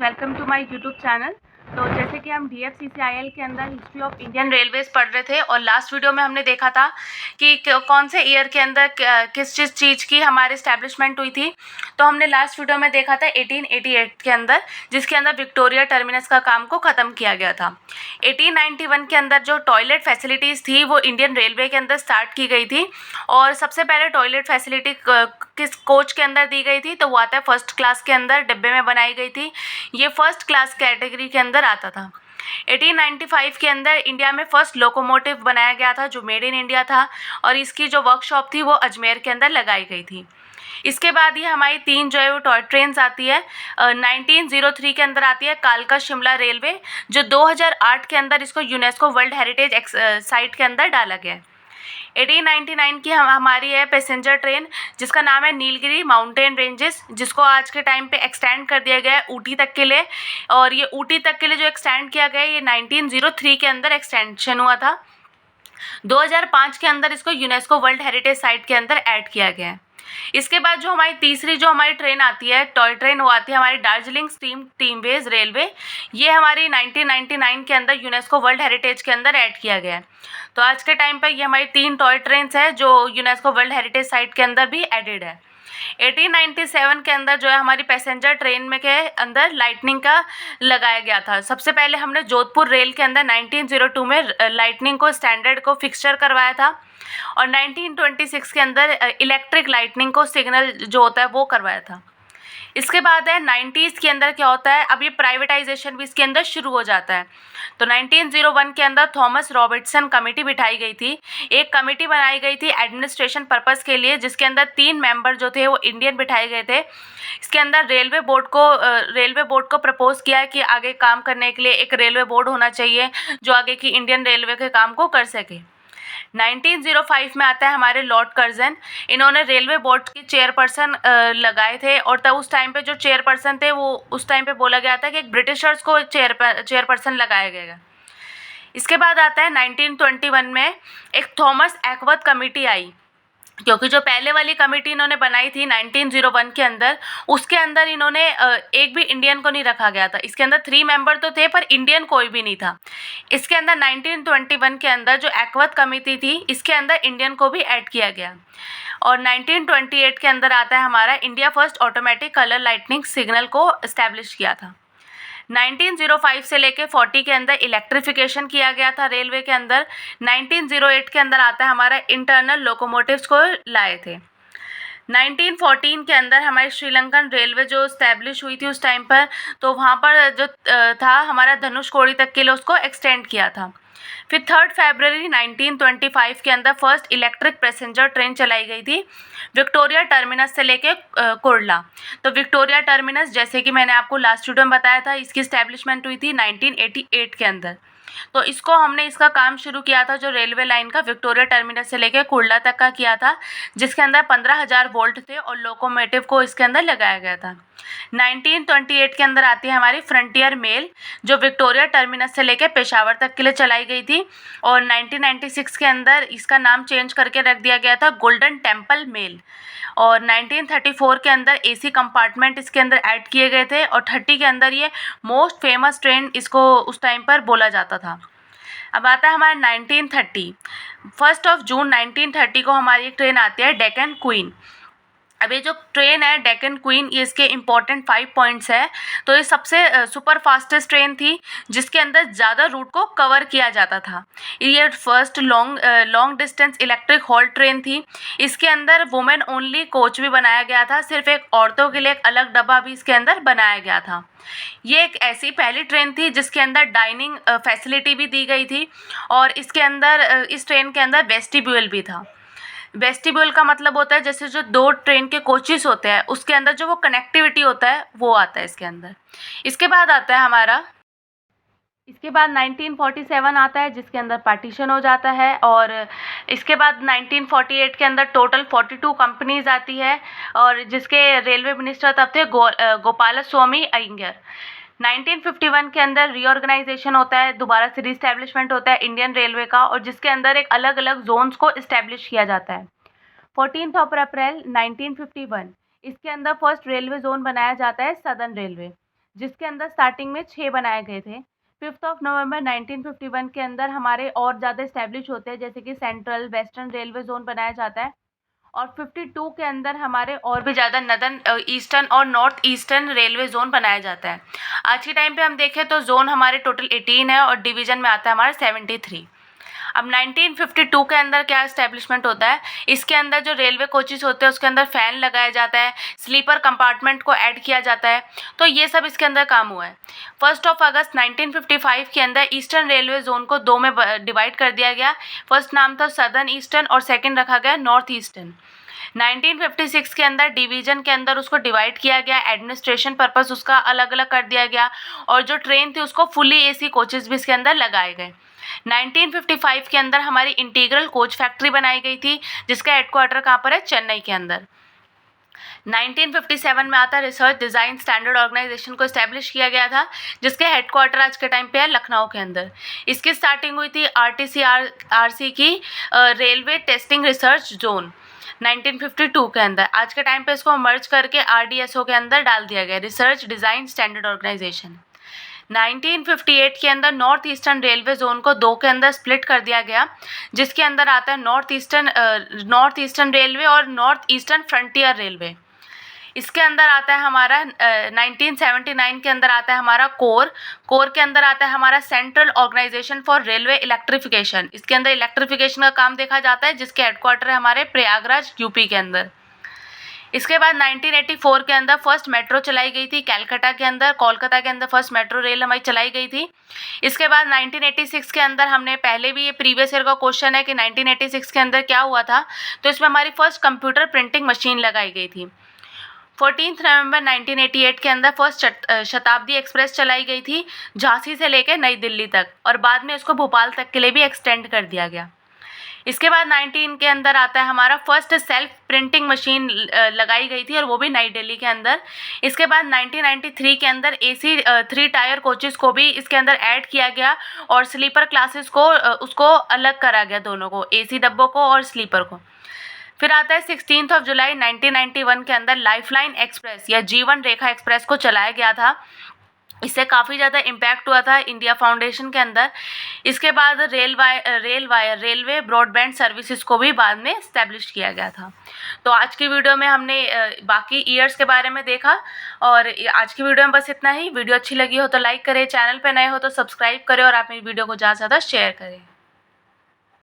Welcome to my YouTube channel. तो जैसे कि हम DFCCIL के अंदर हिस्ट्री ऑफ इंडियन रेलवेज पढ़ रहे थे और लास्ट वीडियो में हमने देखा था कि कौन से ईयर के अंदर किस चीज़ की हमारी इस्टेब्लिशमेंट हुई थी। तो हमने लास्ट वीडियो में देखा था 1888 के अंदर, जिसके अंदर विक्टोरिया टर्मिनस का काम को ख़त्म किया गया था। 1891 के अंदर जो टॉयलेट फैसिलिटीज़ थी वो इंडियन रेलवे के अंदर स्टार्ट की गई थी और सबसे पहले टॉयलेट फैसिलिटी किस कोच के अंदर दी गई थी, तो वो आता है फर्स्ट क्लास के अंदर डिब्बे में बनाई गई थी। ये फर्स्ट क्लास कैटेगरी के अंदर आता था। 1895 के अंदर इंडिया में फर्स्ट लोकोमोटिव बनाया गया था जो मेड इन इंडिया था और इसकी जो वर्कशॉप थी वो अजमेर के अंदर लगाई गई थी। इसके बाद ये हमारी तीन जो है वो टॉय ट्रेन्स आती है। 1903 के अंदर आती है कालका शिमला रेलवे, जो 2008 के अंदर इसको यूनेस्को वर्ल्ड हेरिटेज साइट के अंदर डाला गया है। 1899 की हमारी है पैसेंजर ट्रेन, जिसका नाम है नीलगिरी माउंटेन रेंजेस, जिसको आज के टाइम पे एक्सटेंड कर दिया गया है ऊटी तक के लिए। और ये ऊटी तक के लिए जो एक्सटेंड किया गया है ये 1903 के अंदर एक्सटेंशन हुआ था। 2005 के अंदर इसको यूनेस्को वर्ल्ड हेरिटेज साइट के अंदर ऐड किया गया है। इसके बाद जो हमारी तीसरी जो हमारी ट्रेन आती है टॉय ट्रेन, वो आती है हमारी दार्जिलिंग स्टीम टीमवेज रेलवे। ये हमारी 1999 के अंदर यूनेस्को वर्ल्ड हेरिटेज के अंदर ऐड किया गया है। तो आज के टाइम पर ये हमारी तीन टॉय ट्रेन्स है जो यूनेस्को वर्ल्ड हेरिटेज साइट के अंदर भी एडेड है। 1897 के अंदर जो है हमारी पैसेंजर ट्रेन में के अंदर लाइटनिंग का लगाया गया था। सबसे पहले हमने जोधपुर रेल के अंदर 1902 में लाइटनिंग को स्टैंडर्ड को फिक्सचर करवाया था और 1926 के अंदर इलेक्ट्रिक लाइटनिंग को सिग्नल जो होता है वो करवाया था। इसके बाद है 90s के अंदर क्या होता है, अब ये प्राइवेटाइजेशन भी इसके अंदर शुरू हो जाता है। तो 1901 के अंदर थॉमस रॉबर्टसन कमेटी बिठाई गई थी। एक कमेटी बनाई गई थी एडमिनिस्ट्रेशन पर्पस के लिए, जिसके अंदर 3 मेंबर जो थे वो इंडियन बिठाए गए थे। इसके अंदर रेलवे बोर्ड को प्रपोज किया कि आगे काम करने के लिए एक रेलवे बोर्ड होना चाहिए जो आगे की इंडियन रेलवे के काम को कर सके। 1905 में आता है हमारे लॉर्ड कर्जन। इन्होंने रेलवे बोर्ड की चेयरपर्सन लगाए थे और तब उस टाइम पे जो चेयरपर्सन थे वो उस टाइम पे बोला गया था कि एक ब्रिटिशर्स को चेयरपर्सन लगाया गया। इसके बाद आता है 1921 में एक थॉमस एक्वर्थ कमेटी आई, क्योंकि जो पहले वाली कमेटी इन्होंने बनाई थी 1901 के अंदर, उसके अंदर इन्होंने एक भी इंडियन को नहीं रखा गया था। इसके अंदर 3 मेंबर तो थे पर इंडियन कोई भी नहीं था। इसके अंदर 1921 के अंदर जो एक्वर्थ कमेटी थी इसके अंदर इंडियन को भी ऐड किया गया। और 1928 के अंदर आता है हमारा India first automatic colour lightning signal को इस्टेब्लिश किया था। 1905 से लेके 40 के अंदर इलेक्ट्रिफिकेशन किया गया था रेलवे के अंदर। 1908 के अंदर आता है हमारा इंटरनल लोकोमोटिव्स को लाए थे। 1914 के अंदर हमारी श्रीलंकन रेलवे जो इस्टेब्लिश हुई थी उस टाइम पर, तो वहाँ पर जो था हमारा धनुषकोडी तक के लिए उसको एक्सटेंड किया था। फिर 3 फरवरी 1925 के अंदर फर्स्ट इलेक्ट्रिक पैसेंजर ट्रेन चलाई गई थी विक्टोरिया टर्मिनस से लेके कुर्ला। तो विक्टोरिया टर्मिनस, जैसे कि मैंने आपको लास्ट वीडियो में बताया था, इसकी इस्टेब्लिशमेंट हुई थी 1988 के अंदर। तो इसको हमने इसका काम शुरू किया था जो रेलवे लाइन का विक्टोरिया टर्मिनस से लेकर कुर्ला तक का किया था, जिसके अंदर 15,000 वोल्ट थे और लोकोमोटिव को इसके अंदर लगाया गया था। 1928 के अंदर आती है हमारी फ्रंटियर मेल, जो विक्टोरिया टर्मिनस से लेकर पेशावर तक के लिए चलाई गई थी और 1996 के अंदर इसका नाम चेंज करके रख दिया गया था गोल्डन टेम्पल मेल। और 1934 के अंदर एसी कंपार्टमेंट इसके अंदर ऐड किए गए थे और 30 के अंदर ये मोस्ट फेमस ट्रेन इसको उस टाइम पर बोला जाता था। अब आता है हमारा 1930। 1 जून 1930 को हमारी एक ट्रेन आती है डेक्कन क्वीन। अब ये जो ट्रेन है डेक्कन क्वीन, ये इसके इम्पॉर्टेंट 5 पॉइंट्स है। तो ये सबसे सुपर फास्टेस्ट ट्रेन थी जिसके अंदर ज़्यादा रूट को कवर किया जाता था। ये first long distance electric halt train थी। इसके अंदर वुमेन ओनली कोच भी बनाया गया था, सिर्फ एक औरतों के लिए एक अलग डब्बा भी इसके अंदर बनाया गया था। ये एक ऐसी पहली ट्रेन थी जिसके अंदर डाइनिंग फैसिलिटी भी दी गई थी और इसके अंदर इस ट्रेन के अंदर वेस्टिब्यूल भी था। वेस्टिब्यूल का मतलब होता है जैसे जो 2 ट्रेन के कोचेस होते हैं उसके अंदर जो वो कनेक्टिविटी होता है वो आता है इसके अंदर। इसके बाद आता है हमारा 1947 आता है जिसके अंदर पार्टीशन हो जाता है और इसके बाद 1948 के अंदर टोटल 42 कंपनीज आती है और जिसके रेलवे मिनिस्टर तब थे गोपाल स्वामी अयंगर। 1951 के अंदर रीऑर्गेनाइजेशन होता है, दोबारा से रीस्टैब्लिशमेंट होता है इंडियन रेलवे का और जिसके अंदर एक अलग अलग जोन्स को इस्टेब्लिश किया जाता है। 14 अप्रैल 1951 इसके अंदर फर्स्ट रेलवे जोन बनाया जाता है सदर्न रेलवे। जिसके अंदर स्टार्टिंग में 6 बनाए गए थे। 5th ऑफ नवंबर 1951 के अंदर हमारे और ज़्यादा एस्टैब्लिश होते हैं, जैसे कि सेंट्रल वेस्टर्न रेलवे ज़ोन बनाया जाता है, और 52 के अंदर हमारे और भी ज़्यादा नदर्न ईस्टर्न और नॉर्थ ईस्टर्न रेलवे ज़ोन बनाया जाता है। आज के टाइम पे हम देखें तो ज़ोन हमारे टोटल 18 है और डिवीज़न में आता है हमारा 73। अब 1952 के अंदर क्या एस्टेब्लिशमेंट होता है, इसके अंदर जो रेलवे कोचेस होते हैं उसके अंदर फ़ैन लगाया जाता है, स्लीपर कंपार्टमेंट को ऐड किया जाता है, तो ये सब इसके अंदर काम हुआ है। 1 अगस्त 1955 के अंदर ईस्टर्न रेलवे जोन को 2 में डिवाइड कर दिया गया। फर्स्ट नाम था सदर्न ईस्टर्न और सेकेंड रखा गया नॉर्थ ईस्टर्न। 1956 के अंदर डिवीज़न के अंदर उसको डिवाइड किया गया, एडमिनिस्ट्रेशन पर्पस उसका अलग अलग कर दिया गया, और जो ट्रेन थी उसको फुली एसी कोचेस भी इसके अंदर लगाए गए। 1955 के अंदर हमारी इंटीग्रल कोच फैक्ट्री बनाई गई थी, जिसका हेडक्वार्टर कहाँ पर है, चेन्नई के अंदर। 1957 में आता रिसर्च डिज़ाइन स्टैंडर्ड ऑर्गेनाइजेशन को इस्टेब्लिश किया गया था, जिसके हेडक्वार्टर आज के टाइम पे है लखनऊ के अंदर। इसकी स्टार्टिंग हुई थी आरसी की रेलवे टेस्टिंग रिसर्च जोन 1952 के अंदर। आज के टाइम पे इसको मर्ज करके आरडीएसओ के अंदर डाल दिया गया, रिसर्च डिज़ाइन स्टैंडर्ड ऑर्गेनाइजेशन। 1958 के अंदर नॉर्थ ईस्टर्न रेलवे जोन को 2 के अंदर स्प्लिट कर दिया गया, जिसके अंदर आता है नॉर्थ ईस्टर्न रेलवे और नॉर्थ ईस्टर्न फ्रंटियर रेलवे। इसके अंदर आता है हमारा 1979 के अंदर आता है हमारा कोर के अंदर आता है हमारा central organisation for railway electrification. इसके अंदर इलेक्ट्रिफिकेशन का काम देखा जाता है, जिसके हेडक्वार्टर है हमारे प्रयागराज यूपी के अंदर। इसके बाद 1984 के अंदर फर्स्ट मेट्रो चलाई गई थी कैलकाटा के अंदर, कोलकाता के अंदर फर्स्ट मेट्रो रेल हमारी चलाई गई थी। इसके बाद 1986 के अंदर हमने पहले भी, ये प्रीवियस ईयर का क्वेश्चन है कि 1986 के अंदर क्या हुआ था, तो इसमें हमारी फर्स्ट कंप्यूटर प्रिंटिंग मशीन लगाई गई थी। 14 नवंबर 1988 के अंदर फर्स्ट शताब्दी एक्सप्रेस चलाई गई थी, झांसी से लेकर नई दिल्ली तक, और बाद में इसको भोपाल तक के लिए भी एक्सटेंड कर दिया गया। इसके बाद 19 के अंदर आता है हमारा फर्स्ट सेल्फ प्रिंटिंग मशीन लगाई गई थी, और वो भी नई दिल्ली के अंदर। इसके बाद 1993 के अंदर एसी 3 टायर कोचेस को भी इसके अंदर ऐड किया गया, और स्लीपर क्लासेस को उसको अलग करा गया, दोनों को, एसी डब्बों को और स्लीपर को। फिर आता है 16 जुलाई 1991 के अंदर लाइफलाइन एक्सप्रेस या जीवन रेखा एक्सप्रेस को चलाया गया था। इससे काफ़ी ज़्यादा इम्पैक्ट हुआ था इंडिया फाउंडेशन के अंदर। इसके बाद रेलवे ब्रॉडबैंड सर्विसेज को भी बाद में इस्टेब्लिश किया गया था। तो आज की वीडियो में हमने बाकी ईयर्स के बारे में देखा, और आज की वीडियो में बस इतना ही। वीडियो अच्छी लगी हो तो लाइक करें, चैनल पर नए हो तो सब्सक्राइब करें, और आप मेरी वीडियो को ज़्यादा से ज़्यादा शेयर करें।